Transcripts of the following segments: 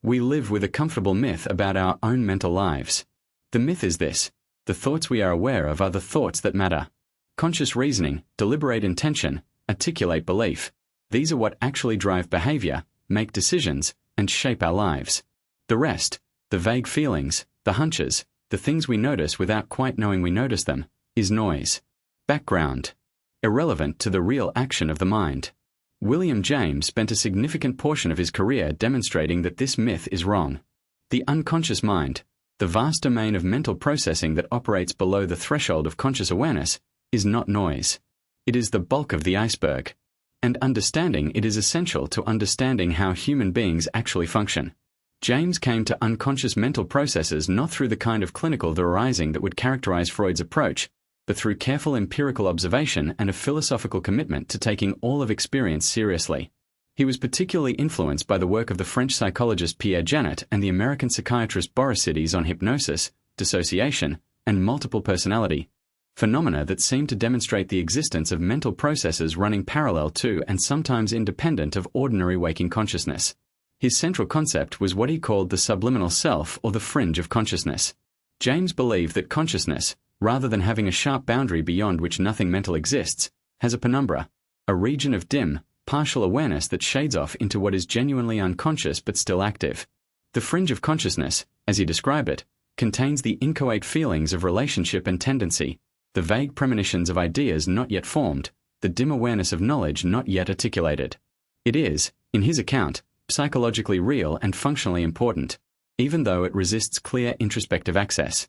We live with a comfortable myth about our own mental lives. The myth is this: the thoughts we are aware of are the thoughts that matter. Conscious reasoning, deliberate intention, articulate belief. These are what actually drive behavior, make decisions, and shape our lives. The rest, the vague feelings, the hunches, the things we notice without quite knowing we notice them, is noise. Background. Irrelevant to the real action of the mind. William James spent a significant portion of his career demonstrating that this myth is wrong. The unconscious mind, the vast domain of mental processing that operates below the threshold of conscious awareness, is not noise. It is the bulk of the iceberg. And understanding it is essential to understanding how human beings actually function. James came to unconscious mental processes not through the kind of clinical theorizing that would characterize Freud's approach, but through careful empirical observation and a philosophical commitment to taking all of experience seriously. He was particularly influenced by the work of the French psychologist Pierre Janet and the American psychiatrist Boris Citi's on hypnosis, dissociation, and multiple personality, phenomena that seem to demonstrate the existence of mental processes running parallel to and sometimes independent of ordinary waking consciousness. His central concept was what he called the subliminal self or the fringe of consciousness. James believed that consciousness, rather than having a sharp boundary beyond which nothing mental exists, has a penumbra, a region of dim, partial awareness that shades off into what is genuinely unconscious but still active. The fringe of consciousness, as he described it, contains the inchoate feelings of relationship and tendency, the vague premonitions of ideas not yet formed, the dim awareness of knowledge not yet articulated. It is, in his account, psychologically real and functionally important, even though it resists clear introspective access.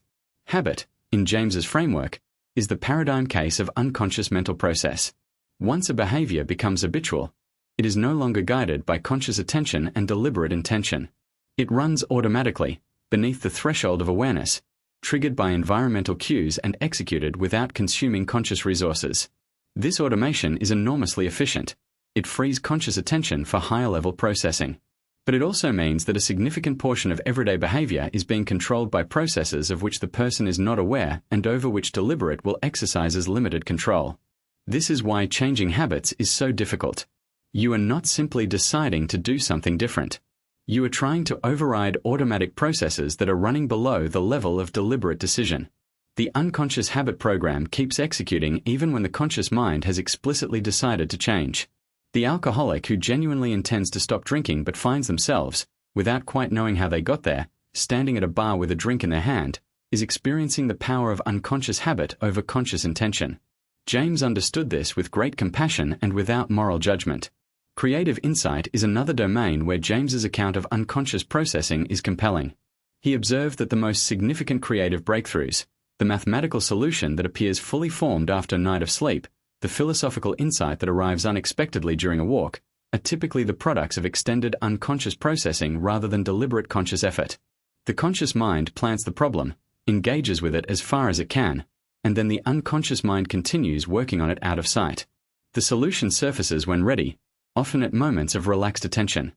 Habit, in James's framework, is the paradigm case of unconscious mental process. Once a behavior becomes habitual, it is no longer guided by conscious attention and deliberate intention. It runs automatically, beneath the threshold of awareness, triggered by environmental cues and executed without consuming conscious resources. This automation is enormously efficient. It frees conscious attention for higher-level processing. But it also means that a significant portion of everyday behavior is being controlled by processes of which the person is not aware and over which deliberate will exercises limited control. This is why changing habits is so difficult. You are not simply deciding to do something different. You are trying to override automatic processes that are running below the level of deliberate decision. The unconscious habit program keeps executing even when the conscious mind has explicitly decided to change. The alcoholic who genuinely intends to stop drinking but finds themselves, without quite knowing how they got there, standing at a bar with a drink in their hand, is experiencing the power of unconscious habit over conscious intention. James understood this with great compassion and without moral judgment. Creative insight is another domain where James's account of unconscious processing is compelling. He observed that the most significant creative breakthroughs, the mathematical solution that appears fully formed after a night of sleep, the philosophical insight that arrives unexpectedly during a walk, are typically the products of extended unconscious processing rather than deliberate conscious effort. The conscious mind plants the problem, engages with it as far as it can, and then the unconscious mind continues working on it out of sight. The solution surfaces when ready, often at moments of relaxed attention.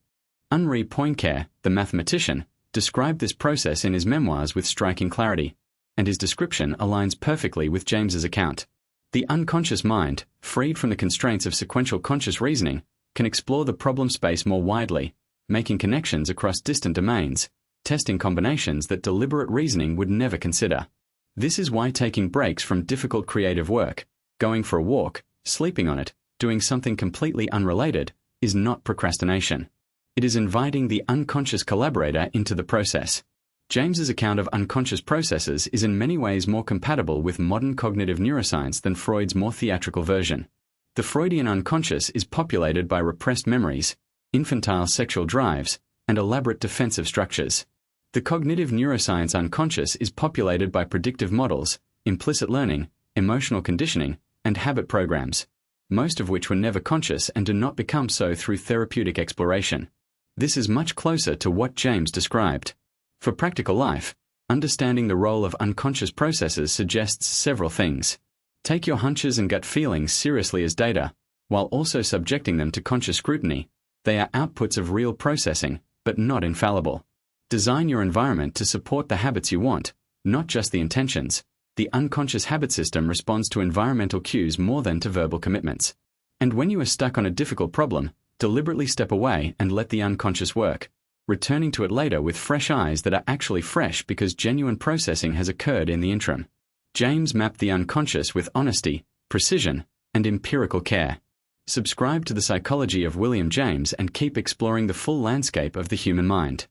Henri Poincaré, the mathematician, described this process in his memoirs with striking clarity, and his description aligns perfectly with James's account. The unconscious mind, freed from the constraints of sequential conscious reasoning, can explore the problem space more widely, making connections across distant domains, testing combinations that deliberate reasoning would never consider. This is why taking breaks from difficult creative work, going for a walk, sleeping on it, doing something completely unrelated, is not procrastination. It is inviting the unconscious collaborator into the process. James's account of unconscious processes is in many ways more compatible with modern cognitive neuroscience than Freud's more theatrical version. The Freudian unconscious is populated by repressed memories, infantile sexual drives, and elaborate defensive structures. The cognitive neuroscience unconscious is populated by predictive models, implicit learning, emotional conditioning, and habit programs, most of which were never conscious and do not become so through therapeutic exploration. This is much closer to what James described. For practical life, understanding the role of unconscious processes suggests several things. Take your hunches and gut feelings seriously as data, while also subjecting them to conscious scrutiny. They are outputs of real processing, but not infallible. Design your environment to support the habits you want, not just the intentions. The unconscious habit system responds to environmental cues more than to verbal commitments. And when you are stuck on a difficult problem, deliberately step away and let the unconscious work. returning to it later with fresh eyes that are actually fresh because genuine processing has occurred in the interim. James mapped the unconscious with honesty, precision, and empirical care. Subscribe to The Psychology of William James and keep exploring the full landscape of the human mind.